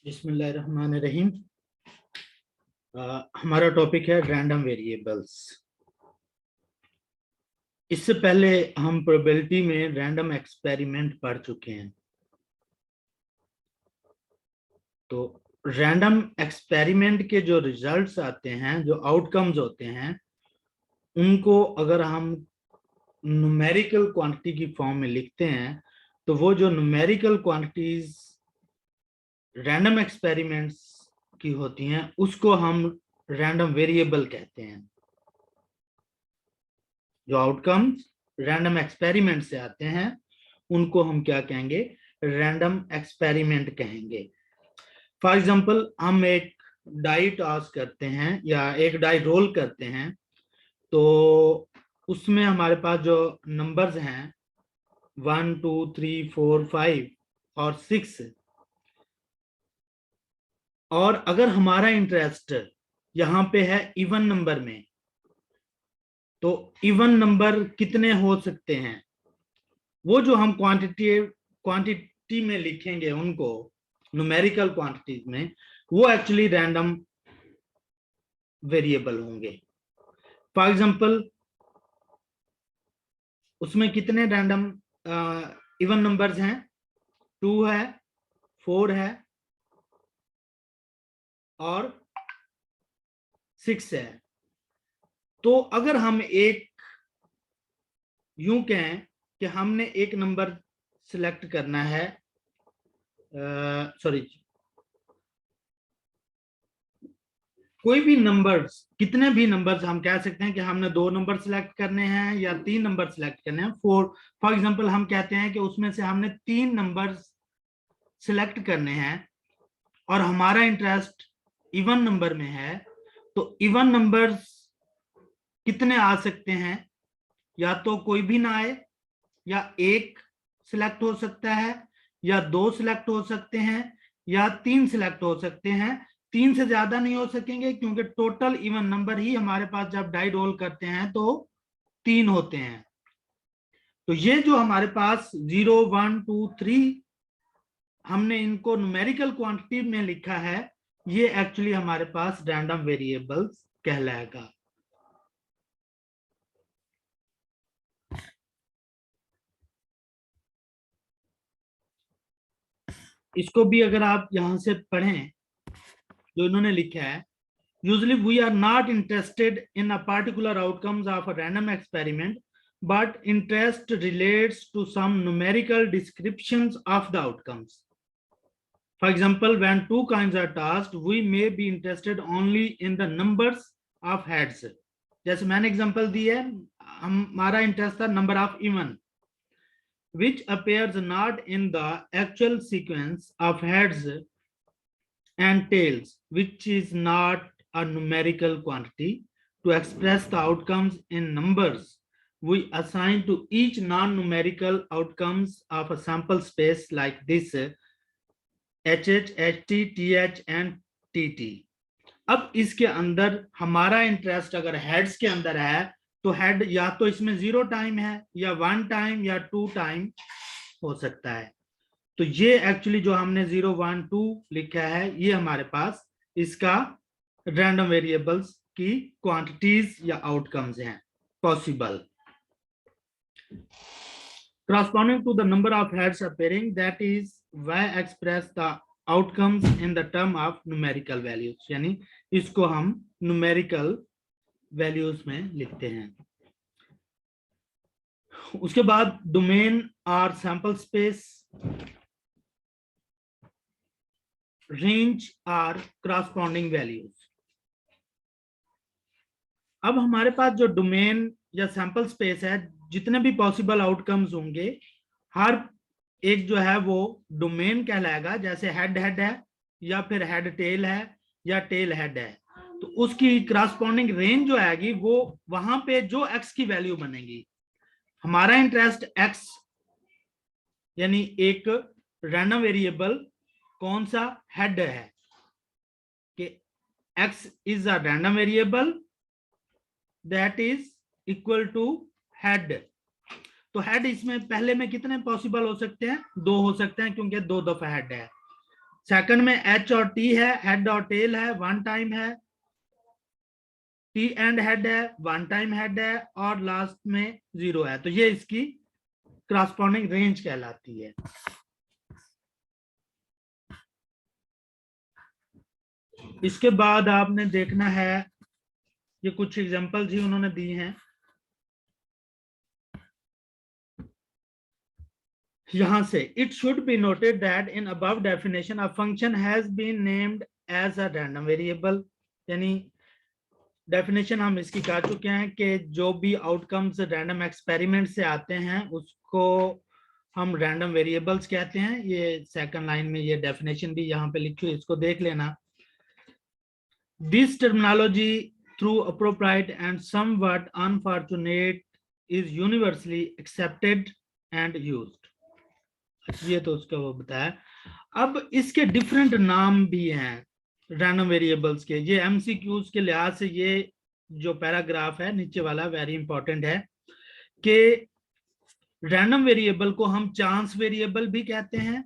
बिस्मिल्लाहिर्रहमानिर्रहीम। हमारा टॉपिक है रैंडम वेरिएबल्स। इससे पहले हम प्रोबेबिलिटी में रैंडम एक्सपेरिमेंट पढ़ चुके हैं। तो रैंडम एक्सपेरिमेंट के जो रिजल्ट्स आते हैं, जो आउटकम्स होते हैं, उनको अगर हम न्यूमेरिकल क्वांटिटी की फॉर्म में लिखते हैं तो वो जो न्यूमेरिकल क्वांटिटीज रैंडम एक्सपेरिमेंट्स की होती हैं उसको हम रैंडम वेरिएबल कहते हैं। जो आउटकम्स रैंडम एक्सपेरिमेंट से आते हैं उनको हम क्या कहेंगे? रैंडम एक्सपेरिमेंट कहेंगे। फॉर एग्जांपल, हम एक डाई टॉस करते हैं या एक डाई रोल करते हैं, तो उसमें हमारे पास जो नंबर्स हैं 1 2 3 4 5 और 6, और अगर हमारा इंटरेस्ट यहाँ पे है इवन नंबर में, तो इवन नंबर कितने हो सकते हैं वो जो हम क्वांटिटी में लिखेंगे उनको न्यूमेरिकल क्वांटिटीज में, वो एक्चुअली रैंडम वेरिएबल होंगे। फॉर एग्जांपल, उसमें कितने रैंडम इवन नंबर्स हैं? 2 है, 4 है और 6 है। तो अगर हम एक यूं कहें कि हमने एक नंबर सिलेक्ट करना है, सॉरी, कोई भी नंबर्स, कितने भी नंबर्स हम कह सकते हैं कि हमने 2 नंबर सिलेक्ट करने हैं या 3 नंबर सिलेक्ट करने हैं। फॉर एग्जांपल, हम कहते हैं कि उसमें से हमने 3 नंबर्स सिलेक्ट करने हैं और हमारा इंटरेस्ट इवन नंबर में है, तो इवन नंबर्स कितने आ सकते हैं? या तो कोई भी ना आए, या एक सिलेक्ट हो सकता है, या 2 सिलेक्ट हो सकते हैं, या 3 सिलेक्ट हो सकते हैं। 3 से ज्यादा नहीं हो सकेंगे क्योंकि टोटल इवन नंबर ही हमारे पास जब डाई रोल करते हैं तो 3 होते हैं। तो ये जो हमारे पास 0 1 2 3 हमने इनको न्यूमेरिकल क्वांटिटी में लिखा है, ये एक्चुअली हमारे पास रैंडम वेरिएबल्स कहलाएगा। इसको भी अगर आप यहां से पढ़ें, जो इन्होंने लिखा है, usually we are not interested in a particular outcomes of a random experiment, but interest relates to some numerical descriptions of the outcomes. For example, when 2 coins are tossed, we may be interested only in the numbers of heads. जैसे मैंने example दी है, हमारा interest था number of even, which appears not in the actual sequence of heads and tails, which is not a numerical quantity. To express the outcomes in numbers, we assign to each non-numerical outcomes of a sample space like this: HH, HT, TH and TT. अब इसके अंदर हमारा interest अगर heads के अंदर है तो head या तो इसमें 0 टाइम है, या 1 टाइम, या 2 टाइम हो सकता है। तो ये एक्चुअली जो हमने 0 1 2 लिखा है, ये हमारे पास इसका रैंडम वेरिएबल्स की क्वांटिटीज या आउटकम्स हैं possible. Corresponding to the number of heads appearing, that is why express the outcomes in the term of numerical values, यानी इसको हम numerical values में लिखते हैं। उसके बाद डोमेन और सैंपल स्पेस, रेंज और करस्पॉन्डिंग वैल्यूज। अब हमारे पास जो डोमेन या सैंपल स्पेस है, जितने भी पॉसिबल आउटकम्स होंगे, हर एक जो है वो डोमेन कहलाएगा। जैसे हेड हेड है, या फिर हेड टेल है, या टेल हेड है, तो उसकी करस्पॉन्डिंग रेंज जो आएगी वो वहां पे जो एक्स की वैल्यू बनेगी। हमारा इंटरेस्ट एक्स, यानी एक रैंडम वेरिएबल कौन सा? हेड है, कि x is a random variable that is equal to head। तो हेड इसमें पहले में कितने पॉसिबल हो सकते हैं? 2 हो सकते हैं क्योंकि 2 दफा हेड है। सेकंड में एच और टी है, हेड और टेल है, वन टाइम है, टी एंड हेड है, वन टाइम हेड है, और लास्ट में 0 है। तो ये इसकी क्रॉसपॉन्डिंग रेंज कहलाती है। इसके बाद आपने देखना है, ये कुछ एग्जांपल्स ही उन्होंने दी हैं। यहां से it should be noted that in above definition a function has been named as a random variable. यानी डेफिनेशन हम इसकी कर चुके हैं कि जो भी आउटकम्स रैंडम एक्सपेरिमेंट से आते हैं उसको हम रैंडम वेरिएबल्स कहते हैं। ये सेकंड लाइन में ये डेफिनेशन भी यहाँ पे लिखी हुई, इसको देख लेना। This terminology through appropriate and somewhat unfortunate is universally accepted and used। ये तो उसका वो बताया। अब इसके डिफरेंट नाम भी हैं रैंडम वेरिएबल्स के। ये एमसीक्यूज के लिहाज से ये जो पैराग्राफ है नीचे वाला वेरी इंपॉर्टेंट है कि रैंडम वेरिएबल को हम चांस वेरिएबल भी कहते हैं,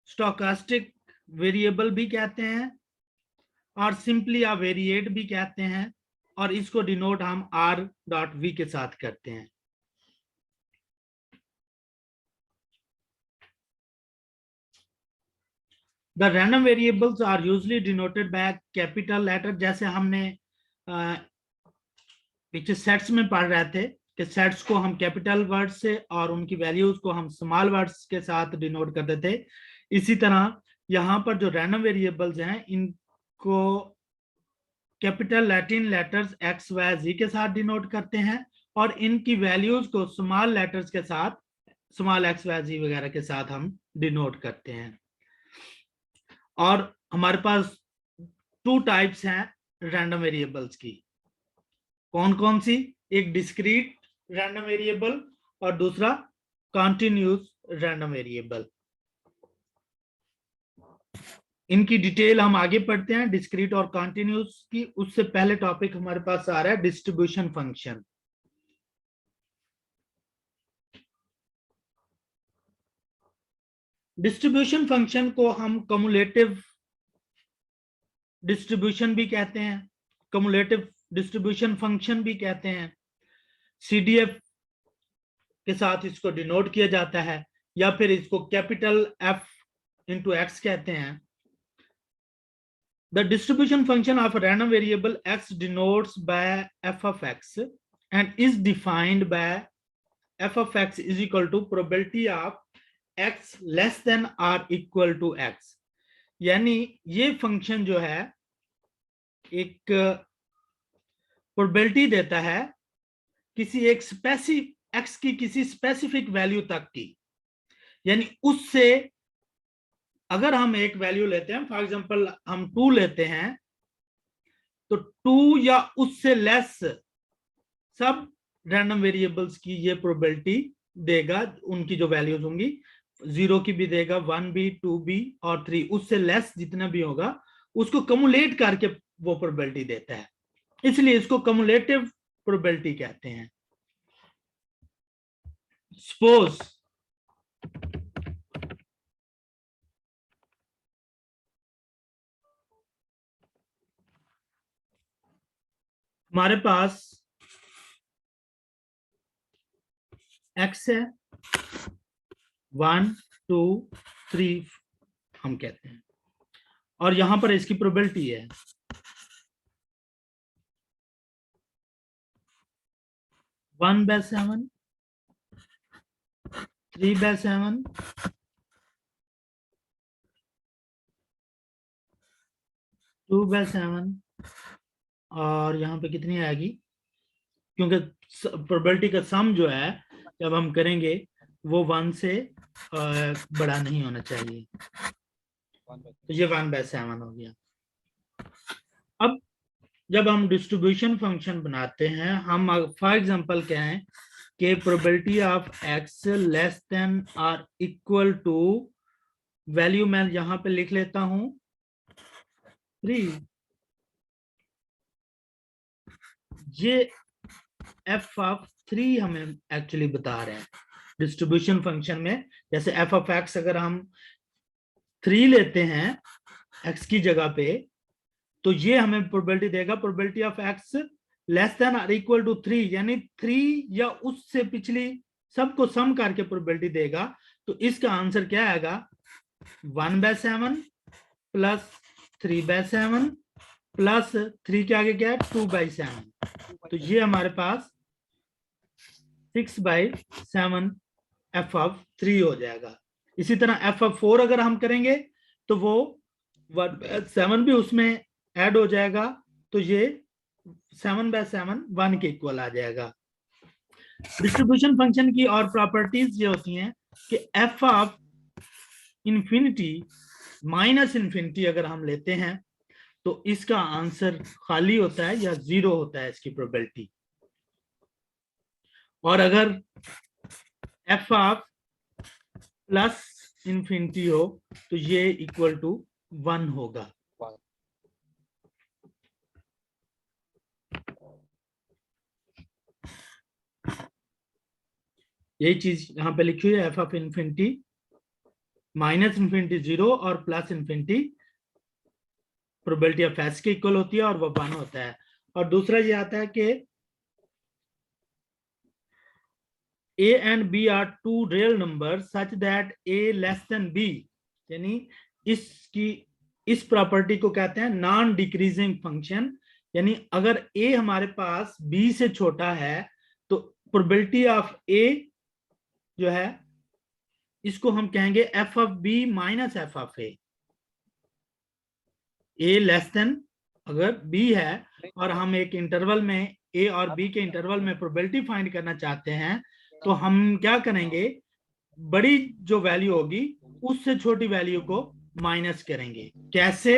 स्टोकास्टिक वेरिएबल भी कहते हैं, और सिंपली या वेरिएट भी कहते हैं, और इसको डिनोट हम r.v के साथ करते हैं। The random variables are usually denoted by capital letter। जैसे हमने पीछे सेट्स में पढ़ रहे थे कि सेट्स को हम कैपिटल वर्ड्स से और उनकी वैल्यूज को हम स्मॉल वर्ड्स के साथ डिनोट करते थे। इसी तरह यहाँ पर जो रैंडम वेरिएबल्स हैं इनको capital Latin letters X Y Z के साथ डिनोट करते हैं, और इनकी वैल्यूज को स्मॉल लेटर्स के साथ, स्मॉल एक्स वाई जी वगैरह के साथ हम डिनोट करते हैं। और हमारे पास 2 टाइप्स हैं रैंडम वेरिएबल्स की। कौन कौन सी? एक डिस्क्रीट रैंडम वेरिएबल और दूसरा कॉन्टिन्यूस रैंडम वेरिएबल। इनकी डिटेल हम आगे पढ़ते हैं, डिस्क्रीट और कॉन्टिन्यूस की। उससे पहले टॉपिक हमारे पास आ रहा है डिस्ट्रीब्यूशन फंक्शन। डिस्ट्रीब्यूशन फंक्शन को हम कम्युलेटिव डिस्ट्रीब्यूशन भी कहते हैं, कम्युलेटिव डिस्ट्रीब्यूशन फंक्शन भी कहते हैं। सीडीएफ के साथ इसको डिनोट किया जाता है, या फिर इसको कैपिटल एफ इंटू एक्स कहते हैं। The distribution function of a random variable x denotes by f of x and is defined by f of x is equal to probability of x less than or equal to x। यानी ये function जो है एक probability देता है किसी एक specific x की किसी स्पेसिफिक वैल्यू तक की। यानी उससे अगर हम एक वैल्यू लेते हैं, फॉर एग्जांपल हम 2 लेते हैं, तो 2 या उससे लेस सब रैंडम वेरिएबल्स की ये प्रोबेबिलिटी देगा। उनकी जो वैल्यूज होंगी 0 की भी देगा, 1 भी, 2 भी और 3, उससे लेस जितना भी होगा उसको कम्युलेट करके वो प्रोबेबिलिटी देता है। इसलिए इसको कम्युलेटिव प्रोबेबिलिटी कहते हैं। सपोज हमारे पास x है, 1 2 3 हम कहते हैं, और यहां पर इसकी प्रोबेबिलिटी है 1/7, 3/7, 2/7, और यहाँ पे कितनी आएगी, क्योंकि प्रोबेबिलिटी का सम जो है जब हम करेंगे वो 1 से बड़ा नहीं होना चाहिए, तो ये 1/7 हो गया। अब जब हम डिस्ट्रीब्यूशन फंक्शन बनाते हैं, हम फॉर एग्जांपल क्या है कि probability of x less than और इक्वल टू, वैल्यू मैं यहां पे लिख लेता हूं 3। ये एफ ऑफ 3 हमें एक्चुअली बता रहे हैं डिस्ट्रीब्यूशन फंक्शन में। जैसे एफ ऑफ एक्स अगर हम 3 लेते हैं x की जगह पे, तो ये हमें प्रोबेबिलिटी देगा probability of x less than और इक्वल टू 3, यानी 3 या उससे पिछली सबको सम करके प्रोबेबिलिटी देगा। तो इसका आंसर क्या आएगा, 1/7 प्लस 3/7 प्लस 3 के आगे क्या है 2/7, तो ये हमारे पास 6/7 f(3) हो जाएगा। इसी तरह f(4) अगर हम करेंगे तो वो 7 भी उसमें ऐड हो जाएगा, तो ये 7/7 1 के इक्वल आ जाएगा। डिस्ट्रीब्यूशन फंक्शन की और प्रॉपर्टीज ये होती हैं कि f of infinity minus infinity अगर हम लेते हैं तो इसका आंसर खाली होता है या 0 होता है इसकी प्रोबेबिलिटी, और अगर f ऑफ प्लस इंफिनिटी हो तो ये इक्वल टू 1 होगा। यही चीज यहां पे लिखी हुई है, f of infinity minus infinity 0 और plus infinity probability of S के इक्वल होती है और वो 1 होता है। और दूसरा ये आता है कि a and b are two real numbers such that a less than b, यानी इस प्रॉपर्टी को कहते हैं नॉन डिक्रीजिंग फंक्शन, यानी अगर a हमारे पास b से छोटा है तो प्रोबेबिलिटी ऑफ a जो है इसको हम कहेंगे f of b minus f of a। a less than अगर b है और हम एक इंटरवल में a और b के इंटरवल में प्रोबेबिलिटी फाइंड करना चाहते हैं तो हम क्या करेंगे, बड़ी जो वैल्यू होगी उससे छोटी वैल्यू को माइनस करेंगे। कैसे,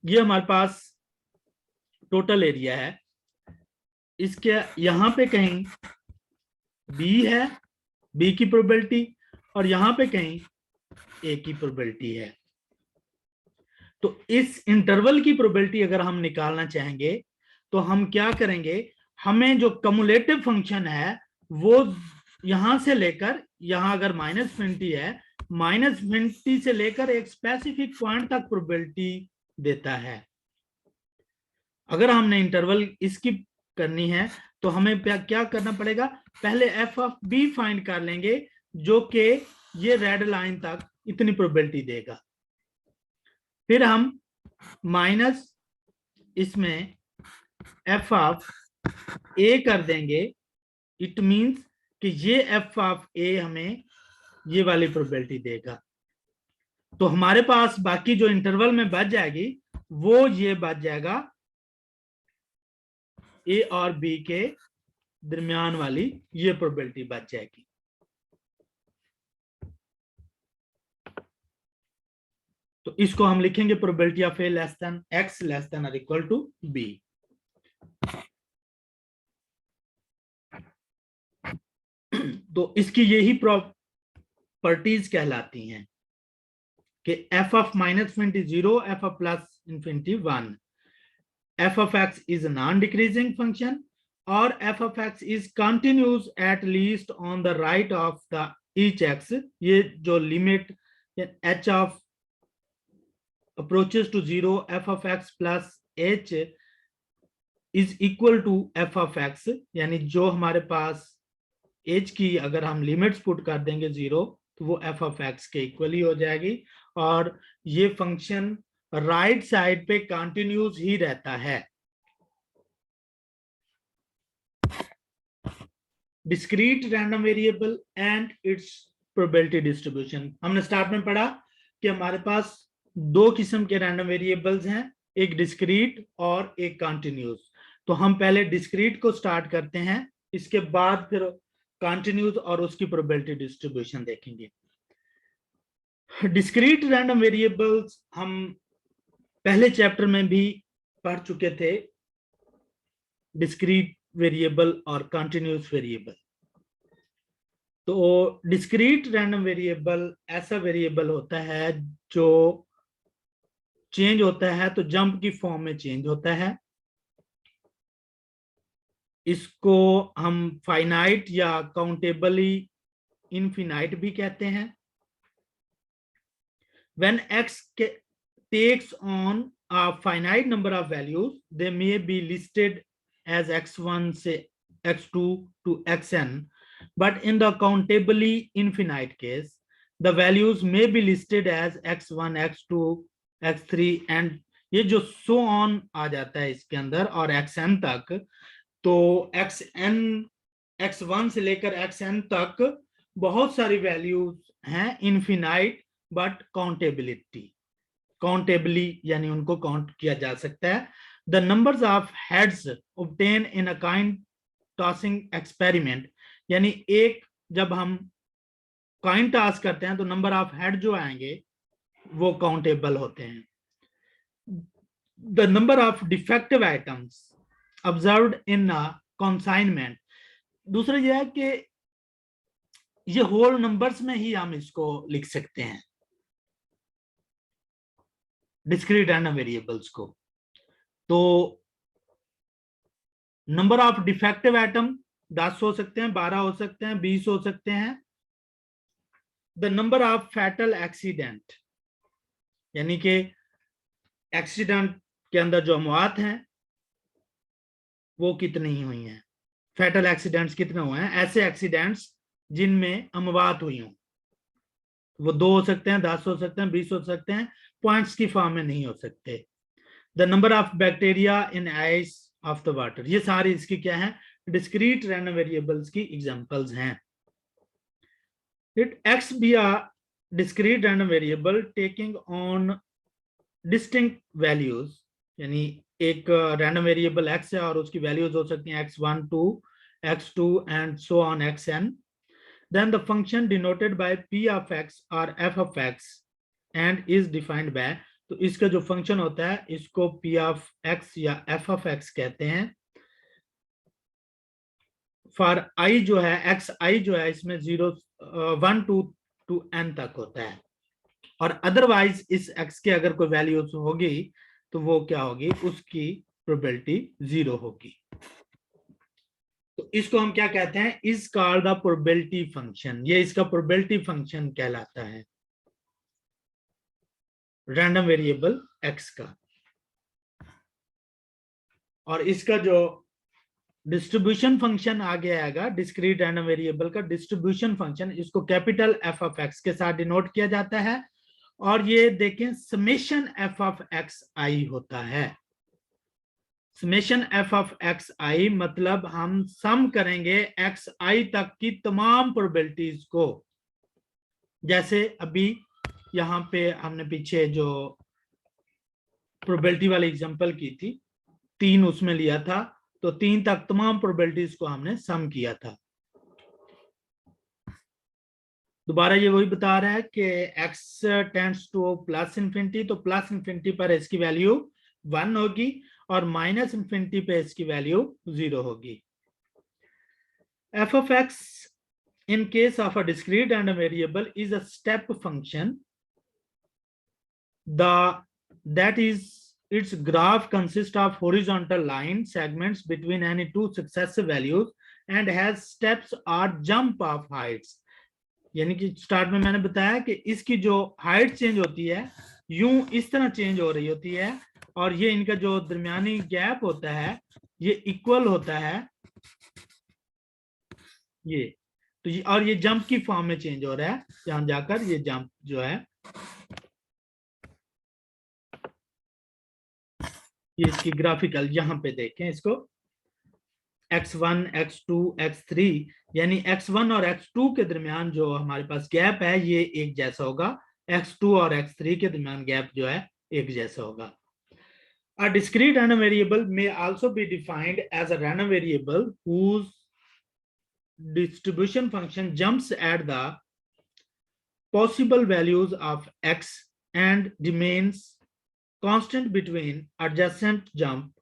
ये हमारे पास टोटल एरिया है, इसके यहां पे कहीं b है, b की प्रोबेबिलिटी, और यहां पे कहीं a की प्रोबेबिलिटी है। तो इस इंटरवल की प्रोबेबिलिटी अगर हम निकालना चाहेंगे तो हम क्या करेंगे, हमें जो कम्युलेटिव फंक्शन है वो यहां से लेकर यहां अगर माइनस इंफिनिटी है, माइनस इंफिनिटी से लेकर एक स्पेसिफिक पॉइंट तक प्रोबेबिलिटी देता है। अगर हमने इंटरवल इसकी करनी है तो हमें क्या करना पड़ेगा, पहले एफ ऑफ बी फाइंड कर लेंगे जो कि ये रेड लाइन तक इतनी प्रोबेबिलिटी देगा, फिर हम माइनस इसमें एफ ऑफ ए कर देंगे, इट मींस कि ये एफ ऑफ ए हमें ये वाली प्रोबेबिलिटी देगा। तो हमारे पास बाकी जो इंटरवल में बच जाएगी वो ये बच जाएगा ए और बी के दरमियान वाली ये प्रोबेबिलिटी बच जाएगी। तो इसको हम लिखेंगे probability of A less than X less than और इक्वल टू बी। तो इसकी यही प्रॉपर्टीज कहलाती हैं कि F of minus infinity 0, F of plus infinity 1, F of X is non decreasing function और F of X is continuous at least on the right of the each X. ये जो limit H of approaches to 0, f of x plus h is equal to f of x, यानी जो हमारे पास h की अगर हम limits put कर देंगे 0 तो वो f of x के इक्वल ही हो जाएगी, और ये फंक्शन राइट साइड पे कंटिन्यूस ही रहता है। Discrete random variable and it's probability distribution, हमने स्टार्ट में पढ़ा कि हमारे पास दो किस्म के रैंडम वेरिएबल्स हैं, एक डिस्क्रीट और एक कंटिन्यूस। तो हम पहले डिस्क्रीट को स्टार्ट करते हैं, इसके बाद फिर कंटिन्यूस और उसकी प्रोबेबिलिटी डिस्ट्रीब्यूशन देखेंगे। डिस्क्रीट रैंडम वेरिएबल्स हम पहले चैप्टर में भी पढ़ चुके थे, डिस्क्रीट वेरिएबल और कंटिन्यूस वेरिएबल। तो डिस्क्रीट रैंडम वेरिएबल ऐसा वेरिएबल होता है जो चेंज होता है तो जंप की फॉर्म में चेंज होता है, इसको हम फाइनाइट या काउंटेबली इनफिनाइट भी कहते हैं। When x takes on a finite number of values, they may be listed as x1 say x2 to xn, but in the countably infinite case, the values may be listed as x1 x2 x3 and ये जो so on आ जाता है इसके अंदर और xn तक, तो xn x1 से लेकर xn तक बहुत सारी वैल्यूज हैं इनफिनाइट बट काउंटेबली यानी उनको काउंट किया जा सकता है। The numbers of heads obtain in a coin tossing experiment, यानी एक जब हम कॉइन टॉस करते हैं तो नंबर ऑफ हेड जो आएंगे वो काउंटेबल होते हैं। The number of defective items observed in a consignment, दूसरा यह है कि ये होल नंबर्स में ही हम इसको लिख सकते हैं डिस्क्रीट रैंडम वेरिएबल्स को। तो नंबर ऑफ डिफेक्टिव आइटम 10 हो सकते हैं, 12 हो सकते हैं, 20 हो सकते हैं। The number of fatal accident, यानी कि एक्सीडेंट के अंदर जो मौत हैं वो कितनी हुई हैं, फैटल एक्सीडेंट्स कितने हुए हैं, ऐसे एक्सीडेंट्स जिनमें अमवात हुई हों, वो 2 हो सकते हैं, 10 हो सकते हैं, 20 हो सकते हैं, पॉइंट्स की फॉर्म में नहीं हो सकते। The number of bacteria in ice of the water, ये सारी इसकी क्या है, डिस्क्रीट रैंडम वेरिएबल्स की एग्जांपल्स हैं। Let x be a discrete random variable taking on distinct values, यानी एक रैंडम वेरिएबल x है और उसकी वैल्यूज हो सकती हैं x1 2 x2 and so on xn, then the function denoted by p of x or f of x and is defined by, तो इसका जो फंक्शन होता है इसको p of x या f of x कहते हैं। फॉर i जो है x i जो है इसमें 1 to n तक होता है, और अदरवाइज इस x के अगर कोई वैल्यूज होगी तो वो क्या होगी, उसकी प्रोबेबिलिटी 0 होगी। तो इसको हम क्या कहते हैं, is called the probability function, ये इसका प्रोबेबिलिटी फंक्शन कहलाता है रैंडम वेरिएबल x का। और इसका जो डिस्ट्रीब्यूशन फंक्शन आगे आएगा, डिस्क्रीट रैंडम वेरिएबल का डिस्ट्रीब्यूशन फंक्शन, इसको कैपिटल f ऑफ x के साथ डिनोट किया जाता है, और ये देखें summation f of x i होता है। Summation f of x i मतलब हम सम करेंगे x i तक की तमाम प्रोबेबिलिटीज को। जैसे अभी यहाँ पे हमने पीछे जो प्रोबेबिलिटी वाली एग्जांपल की थी, 3 उसमें लिया था, तो 3 तक तमाम प्रोबेबिलिटीज को हमने सम किया था। दोबारा ये वही बता रहा है कि x tends two plus infinity, तो प्लस इन्फिनिटी पर इसकी वैल्यू 1 होगी और माइनस इन्फिनिटी पे इसकी वैल्यू 0 होगी। f of x in case of a discrete random variable is a step function, that is its graph consists of horizontal line segments between any two successive values and has steps or jump of heights, यानी कि start में मैंने बताया कि इसकी जो height change होती है यूं इस तरह चेंज हो रही होती है, और ये इनका जो दरमियानी गैप होता है ये इक्वल होता है ये, तो ये और ये जंप की फॉर्म में चेंज हो रहा है, यहां जाकर ये जंप जो है ये इसकी ग्राफिकल यहां पे देखें इसको, x1 x2 x3, यानी x1 और x2 के दरमियान जो हमारे पास गैप है ये एक जैसा होगा, x2 और x3 के दरमियान गैप जो है एक जैसा होगा। A discrete random variable may also be defined as a random variable whose distribution function jumps at the possible values of x and remains constant between adjacent jump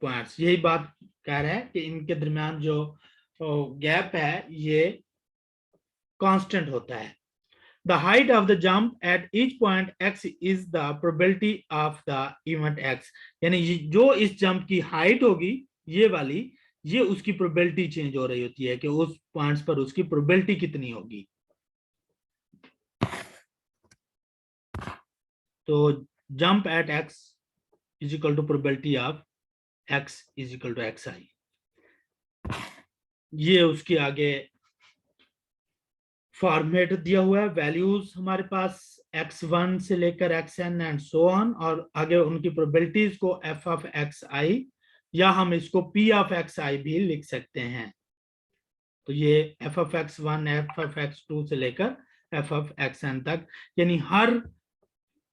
points। यही बात कह रहा है कि इनके दरमियान जो गैप है ये कांस्टेंट होता है। The height of the jump at each point x is the probability of the event x, यानी जो इस जंप की हाइट होगी ये वाली, ये उसकी प्रोबेबिलिटी चेंज हो रही होती है कि उस पॉइंट्स पर उसकी प्रोबेबिलिटी कितनी होगी। तो jump at x is equal to probability of x is equal to xi। ये उसकी आगे फॉर्मेट दिया हुआ है, वैल्यूज हमारे पास x1 से लेकर xn एंड सो ऑन, और आगे उनकी प्रोबेबिलिटीज को f ऑफ xi, या हम इसको p ऑफ xi भी लिख सकते हैं। तो ये f of x1, f of x2 से लेकर f ऑफ xn तक, यानी हर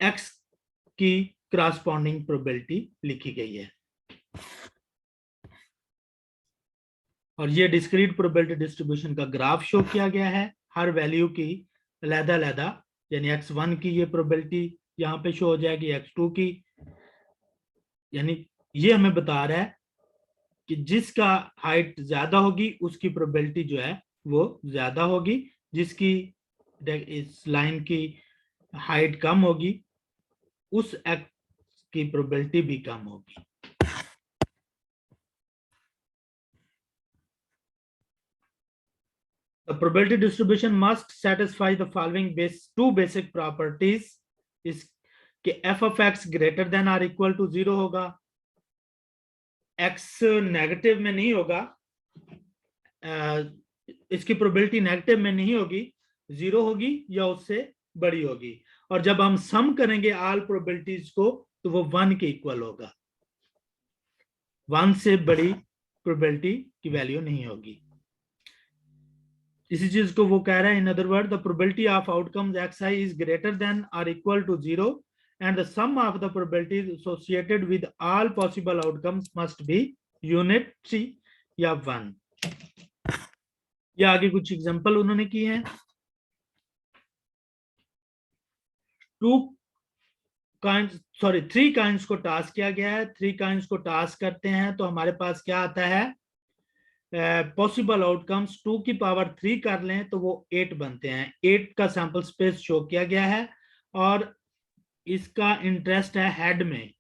x की क्रॉसपॉन्डिंग प्रोबेबिलिटी लिखी गई है। और ये डिस्क्रीट प्रोबेबिलिटी डिस्ट्रीब्यूशन का ग्राफ शो किया गया है, हर वैल्यू की अलग-अलग, यानी x1 की ये प्रोबेबिलिटी यहाँ पे शो हो जाएगी, x2 की, यानी ये हमें बता रहा है कि जिसका हाइट ज्यादा होगी उसकी प्रोबेबिलिटी जो है वो ज्यादा होगी, जिसकी इस लाइन की हाइट कम होगी उस एक्ट की प्रोबेबिलिटी भी कम होगी। The probability distribution must satisfy the following two basic properties is कि f of x greater than or equal to 0 होगा, x नेगेटिव में नहीं होगा, इसकी प्रोबेबिलिटी नेगेटिव में नहीं होगी, 0 होगी या उससे बड़ी होगी, और जब हम सम करेंगे ऑल प्रोबेबिलिटीज को तो वो 1 के इक्वल होगा, 1 से बड़ी प्रोबेबिलिटी की वैल्यू नहीं होगी। इसी चीज को वो कह रहा है, in other word the probability of outcomes xi is greater than और equal to 0 and the sum of the probabilities associated with all possible outcomes must be unitary या 1। या आगे कुछ एग्जांपल उन्होंने किए हैं। थ्री काइंड्स को टास्क किया गया है, 3 काइंड्स को टास्क करते हैं तो हमारे पास क्या आता है, पॉसिबल आउटकम्स 2 की पावर 3 कर लें तो वो 8 बनते हैं। 8 का सैंपल स्पेस शो किया गया है और इसका इंटरेस्ट है हेड में।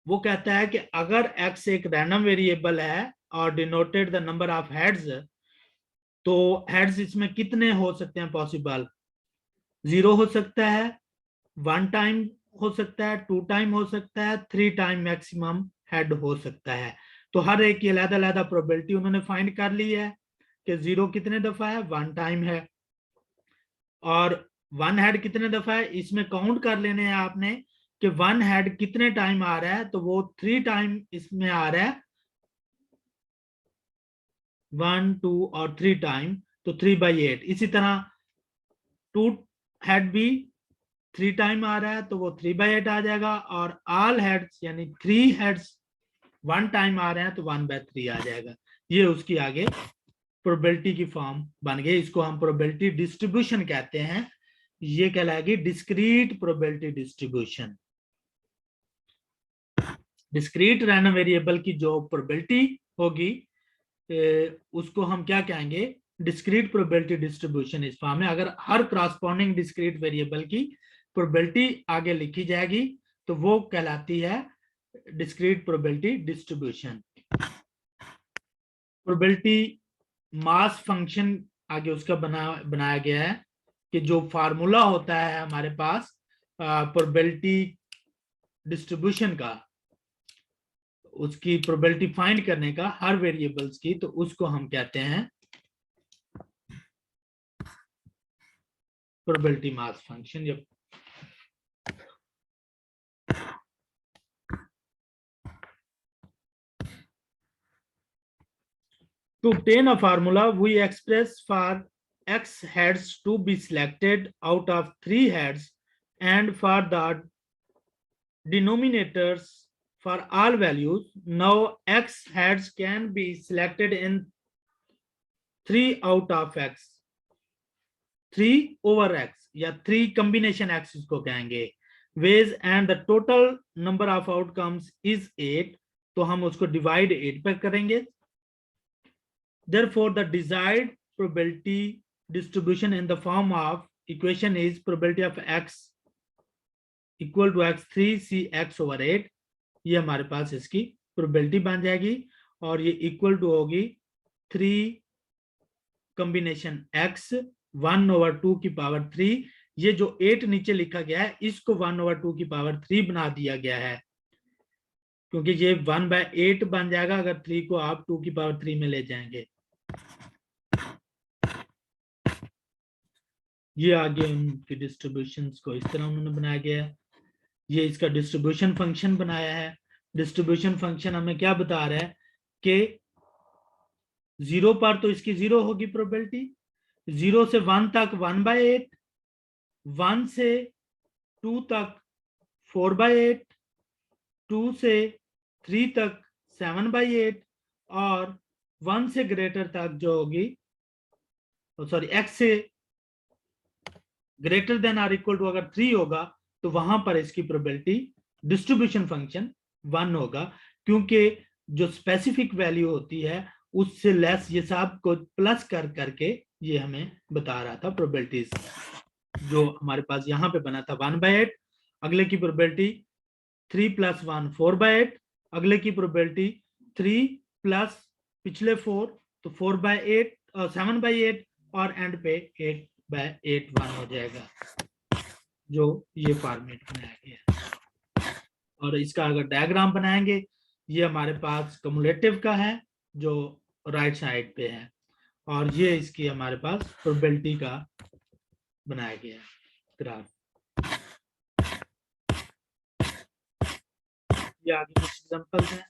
वो कहता है कि अगर x एक रैंडम वेरिएबल है और denoted the number of heads, तो हेड्स इसमें कितने हो सकते हैं पॉसिबल, 0 हो सकता है, 1 टाइम हो सकता है, 2 टाइम हो सकता है, 3 टाइम मैक्सिमम हेड हो सकता है। तो हर एक की अलग-अलग प्रोबेबिलिटी उन्होंने फाइंड कर ली है कि 0 कितने दफा है, 1 टाइम है, और 1 हेड कितने दफा है, इसमें काउंट कर लेने हैं आपने कि 1 हेड कितने टाइम आ रहा है, तो वो 3 टाइम इसमें आ रहा है, 1, 2 और 3 टाइम, तो 3/8। इसी तरह 2 हेड भी 3 टाइम आ रहा है तो वो 3/8 आ जाएगा, और ऑल हेड्स यानी 3 हेड्स 1 टाइम आ रहे हैं तो 1/3 आ जाएगा। ये उसकी आगे प्रोबेबिलिटी की फॉर्म बन गई, इसको हम प्रोबेबिलिटी डिस्ट्रीब्यूशन कहते हैं। ये कहलाएगी discrete probability distribution. Discrete random variable की जो प्रोबेबिलिटी होगी उसको हम क्या कहेंगे, डिस्क्रीट प्रोबेबिलिटी डिस्ट्रीब्यूशन। इस फॉर्म में अगर हर क्रॉसपॉन्डिंग डिस्क्रीट वेरिएबल की प्रोबेबिलिटी आगे लिखी जाएगी तो वो कहलाती है discrete probability distribution. Probability mass function आगे उसका बनाया गया है कि जो फार्मूला होता है हमारे पास प्रोबेबिलिटी डिस्ट्रीब्यूशन का, उसकी प्रोबेबिलिटी फाइंड करने का हर वेरिएबल्स की, तो उसको हम कहते हैं प्रोबेबिलिटी मास फंक्शन। जब to obtain a formula we express for x heads to be selected out of 3 heads and for the denominators for all values. Now x heads can be selected in 3 out of x, 3 over x या 3 combination x इसको कहेंगे ways, and the total number of outcomes is 8, तो हम उसको divide 8 पर करेंगे। Therefore the desired probability distribution in the form of equation is probability of x equal to x3 c x over 8। ये हमारे पास इसकी प्रोबेबिलिटी बन जाएगी, और ये इक्वल टू होगी 3 कॉम्बिनेशन x 1/2 की पावर 3। ये जो 8 नीचे लिखा गया है इसको 1/2 की पावर 3 बना दिया गया है, क्योंकि ये 1/8 बन जाएगा अगर 3 को आप 2 की पावर 3 में ले जाएंगे। ये आगे उनकी डिस्ट्रीब्यूशन को इस तरह उन्होंने बनाया गया है। ये इसका डिस्ट्रीब्यूशन फंक्शन बनाया है। डिस्ट्रीब्यूशन फंक्शन हमें क्या बता रहा है कि 0 पर तो इसकी 0 होगी प्रोबेबिलिटी, 0 से 1 तक 1/8, 1 से 2 तक 4/8, 2 से 3 तक 7/8 और 1 से ग्रेटर तक जो होगी, सॉरी x से greater than or equal to अगर 3 होगा तो वहां पर इसकी प्रोबेबिलिटी डिस्ट्रीब्यूशन फंक्शन 1 होगा, क्योंकि जो स्पेसिफिक वैल्यू होती है उससे लेस ये सब को प्लस कर करके ये हमें बता रहा था प्रोबेबिलिटीज। जो हमारे पास यहाँ पे बना था 1/8, अगले की प्रोबेबिलिटी 3 + 1 4/8, अगले की प्रोबेबिलिटी 3 प्लस पिछले 4 तो 4/8 7/8 और एंड पे 8/8 1 हो जाएगा, जो ये फॉर्मेट बनाया गया। और इसका अगर डायग्राम बनाएंगे, ये हमारे पास कम्युलेटिव का है जो राइट साइड पे है, और ये इसकी हमारे पास प्रोबेबिलिटी का बनाया गया है ग्राफ। ये आगे कुछ एग्जांपल्स हैं।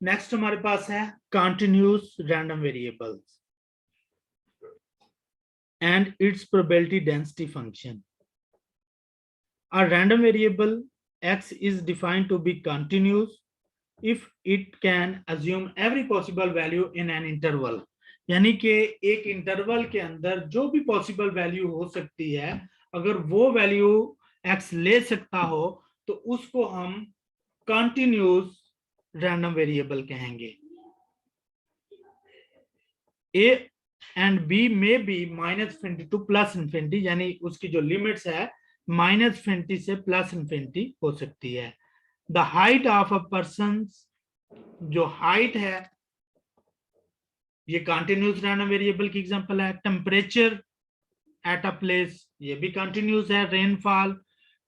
नेक्स्ट हमारे पास है continuous random variables and its probability density function. A random variable x is defined to be continuous if it can assume every possible value in an interval. यानी कि एक इंटरवल के अंदर जो भी पॉसिबल वैल्यू हो सकती है, अगर वो वैल्यू x ले सकता हो तो उसको हम कंटिन्यूअस रैंडम वेरिएबल कहेंगे। a एंड बी में बी -∞ टू +∞, यानी उसकी जो लिमिट्स है -∞ से +∞ हो सकती है। The height of a person, जो हाइट है ये कंटिन्यूअस रैंडम वेरिएबल की एग्जांपल है। टेम्परेचर एट अ प्लेस, ये भी कंटिन्यूअस है। Rainfall,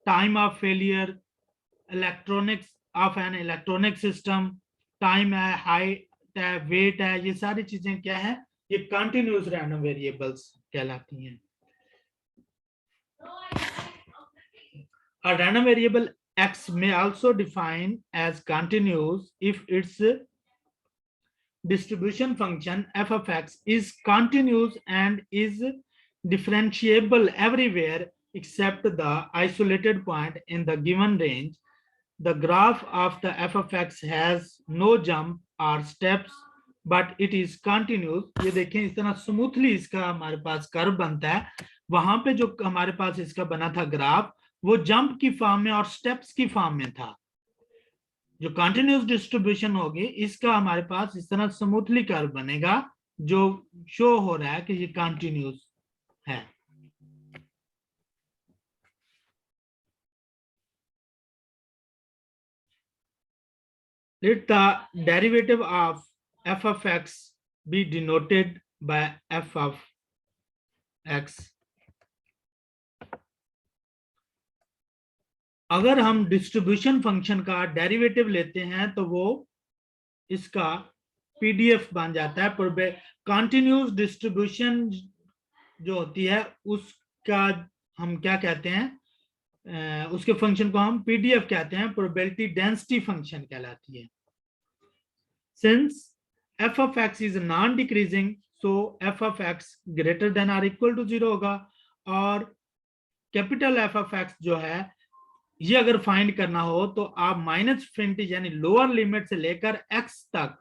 time of failure, electronics of an electronic system, time है, हाइट है, वेट है, ये सारी चीजें क्या है, ये कंटिन्यूअस रैंडम वेरिएबल्स कहलाती हैं। A random variable x may also define as continuous if its distribution function f of x is continuous and is differentiable everywhere except the isolated point in the given range. The graph of the f of x has no jump or steps but it is continuous. ये देखें इस तरह smoothly इसका हमारे पास curve बनता है। वहां पे जो हमारे पास इसका बना था ग्राफ, वो जंप की फॉर्म में और स्टेप्स की फॉर्म में था। जो कंटिन्यूअस डिस्ट्रीब्यूशन होगी इसका हमारे पास इस तरह स्मूथली कर्व बनेगा जो शो हो रहा है कि ये कंटिन्यूअस है। Let the derivative of f of x be denoted by f of x. अगर हम डिस्ट्रीब्यूशन फंक्शन का डेरिवेटिव लेते हैं तो वो इसका पीडीएफ बन जाता है। कंटिन्यूअस डिस्ट्रीब्यूशन जो होती है उसका हम क्या कहते हैं, उसके फंक्शन को हम पीडीएफ कहते हैं, प्रोबेबिलिटी डेंसिटी फंक्शन कहलाती है। Since f of x is non decreasing, so f of x greater than or equal to 0 होगा। और कैपिटल f of x जो है ये अगर फाइंड करना हो तो आप -∞ यानी लोअर लिमिट से लेकर x तक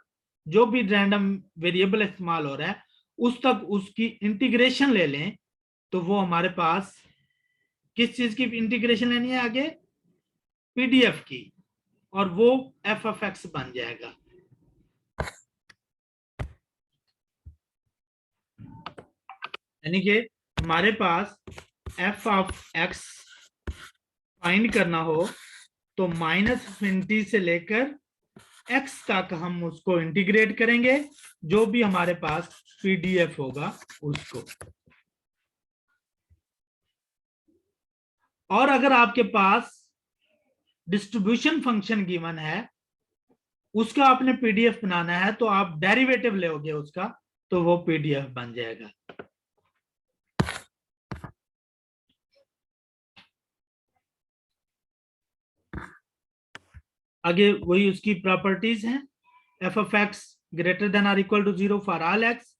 जो भी रैंडम वेरिएबल इस्तेमाल हो रहा है उस तक उसकी इंटीग्रेशन ले लें, तो वो हमारे पास किस चीज की इंटीग्रेशन लेनी है आगे, पीडीएफ की, और वो f of x बन जाएगा। यानी कि हमारे पास f of x फाइंड करना हो तो -∞ से लेकर x तक हम उसको इंटीग्रेट करेंगे, जो भी हमारे पास पीडीएफ होगा उसको। और अगर आपके पास डिस्ट्रीब्यूशन फंक्शन गिवन है, उसका आपने पीडीएफ बनाना है, तो आप डेरिवेटिव लोगे उसका, तो वो पीडीएफ बन जाएगा। आगे वही उसकी प्रॉपर्टीज हैं। F of x greater than or equal to 0 for all x,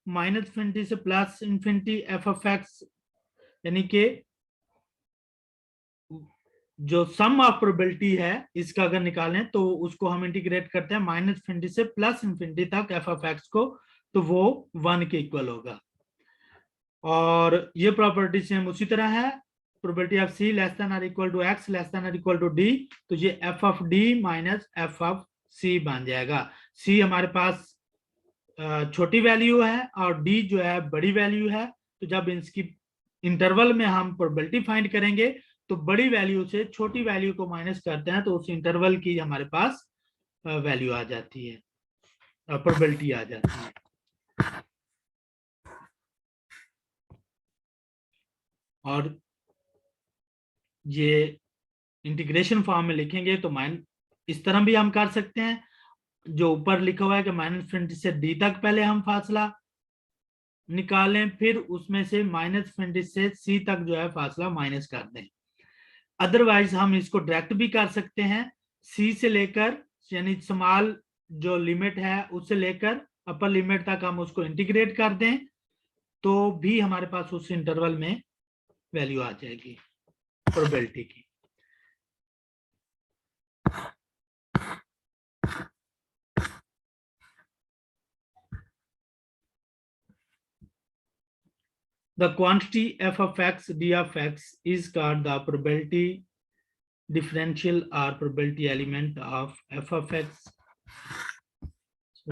-∞ से +∞ एफ ऑफ एक्स, यानी कि जो सम ऑफ प्रोबेबिलिटी है इसका अगर निकालें तो उसको हम इंटीग्रेट करते हैं -∞ से +∞ तक एफ ऑफ एक्स को, तो वो 1 के इक्वल होगा। और ये प्रॉपर्टी सेम उसी तरह है, probability of C less than or equal to X less than or equal to D, तो ये F of D minus F of C बन जाएगा। सी हमारे पास छोटी वैल्यू है और डी जो है बड़ी वैल्यू है, तो जब इसकी इंटरवल में हम प्रोबेबिलिटी फाइंड करेंगे तो बड़ी वैल्यू से छोटी वैल्यू को माइनस करते हैं, तो उस इंटरवल की हमारे पास वैल्यू आ जाती है, प्रोबेबिलिटी आ जाती है। और ये इंटीग्रेशन फॉर्म में लिखेंगे तो इस तरह भी हम कर सकते हैं, जो ऊपर लिखा हुआ है कि -∞ से डी तक पहले हम फासला निकालें, फिर उसमें से -∞ से सी तक जो है फासला माइनस कर दें। अदरवाइज हम इसको डायरेक्ट भी कर सकते हैं, सी से लेकर यानी स्मॉल जो लिमिट है उससे लेकर अपर लिमिट तक हम उसको इंटीग्रेट कर दें, तो भी हमारे पास उस इंटरवल में वैल्यू आ जाएगी प्रोबेबिलिटी की। The quantity f of x d of x is called the probability differential or probability element of f of x. So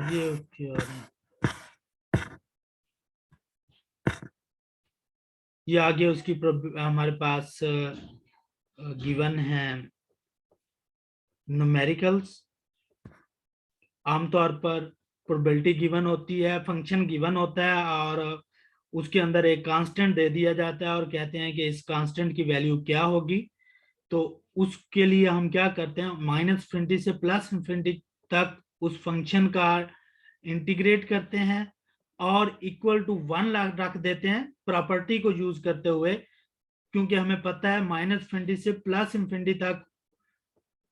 ये आगे उसकी हमारे पास गिवन है न्यूमेरिकल्स। आमतौर पर प्रोबेबिलिटी गिवन होती है, फंक्शन गिवन होता है और उसके अंदर एक कांस्टेंट दे दिया जाता है और कहते हैं कि इस कांस्टेंट की वैल्यू क्या होगी। तो उसके लिए हम क्या करते हैं, -∞ से +∞ तक उस फंक्शन का इंटीग्रेट करते हैं और इक्वल टू 1 रख देते हैं प्रॉपर्टी को यूज करते हुए, क्योंकि हमें पता है -∞ से +∞ तक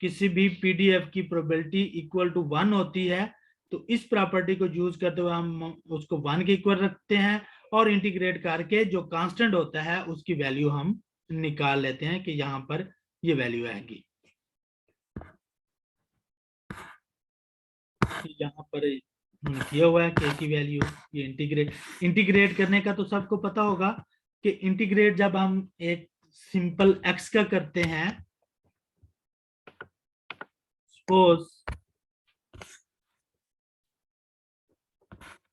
किसी भी पीडीएफ की प्रोबेबिलिटी इक्वल टू 1 होती है। तो इस प्रॉपर्टी को यूज करते हुए हम उसको 1 के इक्वल रखते हैं और इंटीग्रेट करके जो कांस्टेंट होता है उसकी वैल्यू हम निकाल लेते हैं कि यहाँ पर ये वैल्यू आएगी। यहाँ पर किया हुआ है k की वैल्यू, ये इंटीग्रेट करने का तो सबको पता होगा कि इंटीग्रेट जब हम एक सिंपल x का करते हैं, सपोज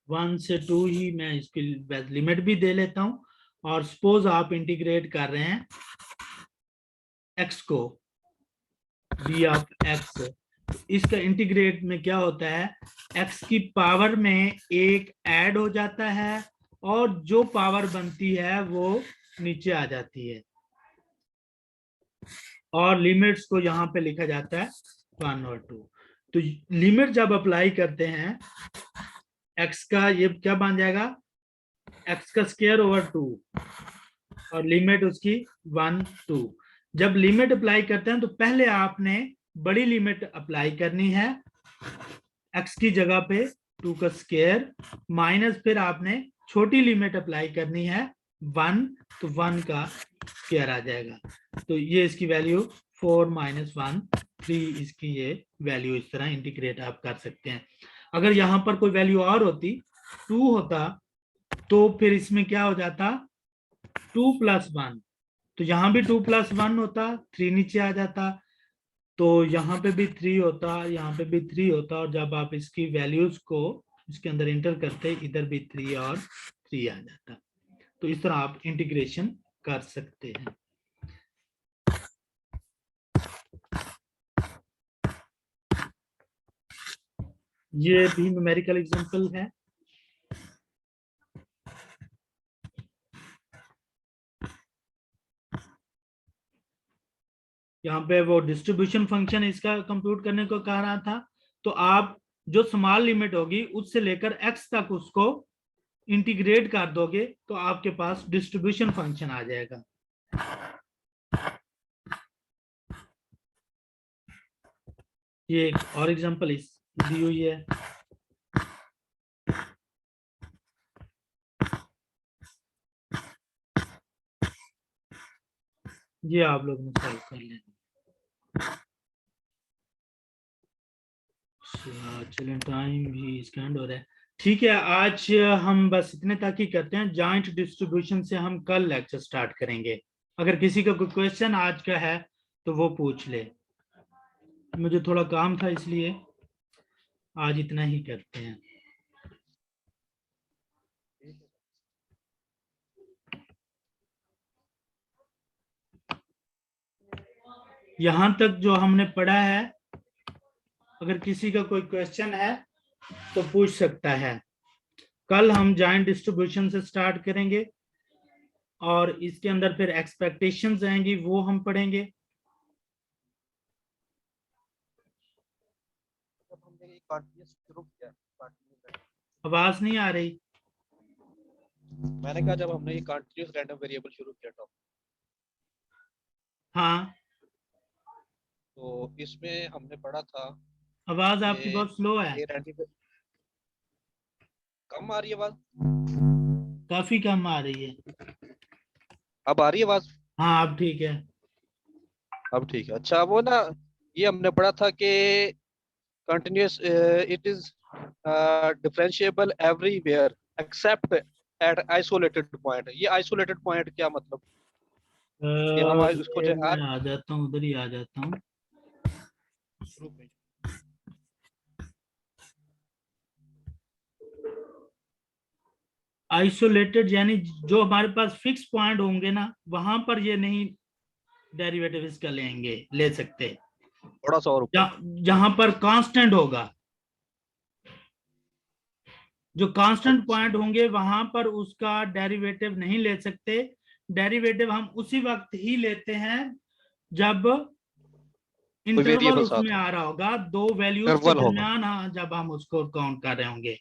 1 से 2 ही मैं इसकी लिमिट भी दे लेता हूं, और सपोज आप इंटीग्रेट कर रहे हैं x को d ऑफ x, इसका इंटीग्रेट में क्या होता है, x की पावर में एक ऐड हो जाता है और जो पावर बनती है वो नीचे आ जाती है, और लिमिट्स को यहाँ पे लिखा जाता है 1 और 2। तो लिमिट जब अप्लाई करते हैं x का, ये क्या बन जाएगा, x का स्क्वायर ओवर 2 और लिमिट उसकी 1 2। जब लिमिट अप्लाई करते हैं तो पहले आपने बड़ी लिमिट अप्लाई करनी है x की जगह पे 2 का स्क्वायर, माइनस फिर आपने छोटी लिमिट अप्लाई करनी है 1, तो 1 का स्क्वायर आ जाएगा। तो ये इसकी वैल्यू 4 - 1 3, इसकी ये वैल्यू इस तरह इंटीग्रेट आप कर सकते हैं। अगर यहाँ पर कोई वैल्यू और होती 2 होता तो फिर इसमें क्या हो जाता 2 + 1, तो यहाँ भी 2 + 1 होता, 3 नीचे आ जाता, तो यहाँ पे भी 3 होता, यहाँ पे भी 3 होता, और जब आप इसकी वैल्यूज को इसके अंदर इंटर करते इधर भी 3 और 3 आ जाता। तो इस तरह आप इंटीग्रेशन कर सकते हैं। ये भी न्यूमेरिकल एग्जांपल है। यहाँ पे वो डिस्ट्रीब्यूशन फंक्शन इसका कंप्यूट करने को कह रहा था, तो आप जो स्मॉल लिमिट होगी उससे लेकर x तक उसको इंटीग्रेट कर दोगे तो आपके पास डिस्ट्रीब्यूशन फंक्शन आ जाएगा। ये एक और एग्जांपल इस दी हुई है। ये आप लोग ने सॉल्व कर लेना। चलें, टाइम भी स्कैंड हो रहा है। ठीक है, आज हम बस इतने तक ही करते हैं। जॉइंट डिस्ट्रीब्यूशन से हम कल लेक्चर स्टार्ट करेंगे। अगर किसी का कोई क्वेश्चन आज का है तो वो पूछ ले। मुझे थोड़ा काम था इसलिए आज इतना ही करते हैं। यहां तक जो हमने पढ़ा है, अगर किसी का कोई क्वेश्चन है तो पूछ सकता है। कल हम जॉइंट डिस्ट्रीब्यूशन से स्टार्ट करेंगे और इसके अंदर फिर एक्सपेक्टेशंस आएंगी, वो हम पढ़ेंगे। आवाज नहीं आ रही। मैंने कहा जब हमने ये कंटीन्यूअस रैंडम वेरिएबल शुरू किया था, हाँ, तो इसमें हमने पढ़ा था आवाज आपकी कि बहुत स्लो है। ये रैंडम कम आ रही है आवाज। काफी कम आ रही है। अब आ रही है आवाज। हाँ, अब ठीक है। अब ठीक है। अच्छा, वो ना, ये हमने पढ़ा था कि continuous it is differentiable everywhere except eight isolated point. ये आइसोलेटेड पॉइंट क्या मतलब कि हम इसको जो मैं हर आ जाता हूँ, उधर ही आ जाता हूँ। ग्रुप में आइसोलेटेड यानी जो हमारे पास फिक्स पॉइंट होंगे ना, वहां पर ये नहीं डेरिवेटिव इसका ले सकते। थोड़ा सा और ऊपर। जहां पर कांस्टेंट होगा, जो कांस्टेंट अच्छा, पॉइंट होंगे वहां पर उसका डेरिवेटिव नहीं ले सकते। डेरिवेटिव हम उसी वक्त ही लेते हैं जब कोई इंटरवल वेरिएबल उसमें साथ हो, आ रहा होगा, दो वैल्यूज के इंटरवल होगा। दरमियान। हाँ, जब हम उसको काउंट कर रहे होंगे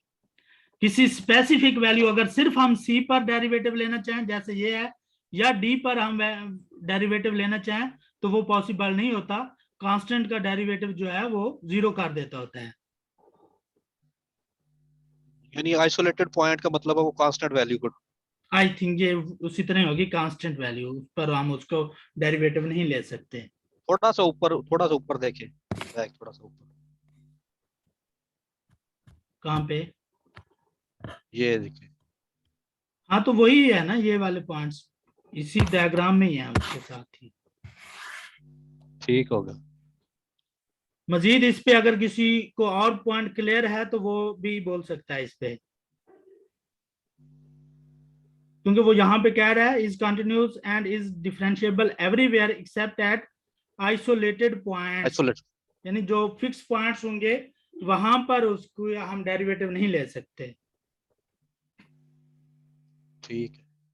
किसी स्पेसिफिक वैल्यू, अगर सिर्फ हम सी पर डेरिवेटिव लेना चाहें जैसे ये है, या डी पर हम डेरिवेटिव लेना चाहें तो वो पॉसिबल नहीं होता। कांस्टेंट का डेरिवेटिव जो है वो 0 कर देता होता है। यानी आइसोलेटेड पॉइंट का मतलब है वो कांस्टेंट वैल्यू को। आई थिंक ये उसी तरह होगी, कांस्टेंट वैल्यू पर हम उसको डेरिवेटिव नहीं ले सकते। थोड़ा सा ऊपर देखें, बैक थोड़ा सा ऊपर। कहाँ पे? ये देखिए। हाँ, तो वही है ना, ये वाले पॉइंट्स इसी डायग्राम में ही है उसके साथ ही। ठीक होगा। मजीद इस पे अगर किसी को और पॉइंट क्लियर है तो वो भी बोल सकता है इस पे, क्योंकि वो यहाँ पे कह रहा है is continuous and is differentiable everywhere except eight isolated points. Isolate. यानी जो फिक्स पॉइंट्स होंगे वहां पर उसको हम डेरिवेटिव नहीं ले सकते। ठीक है।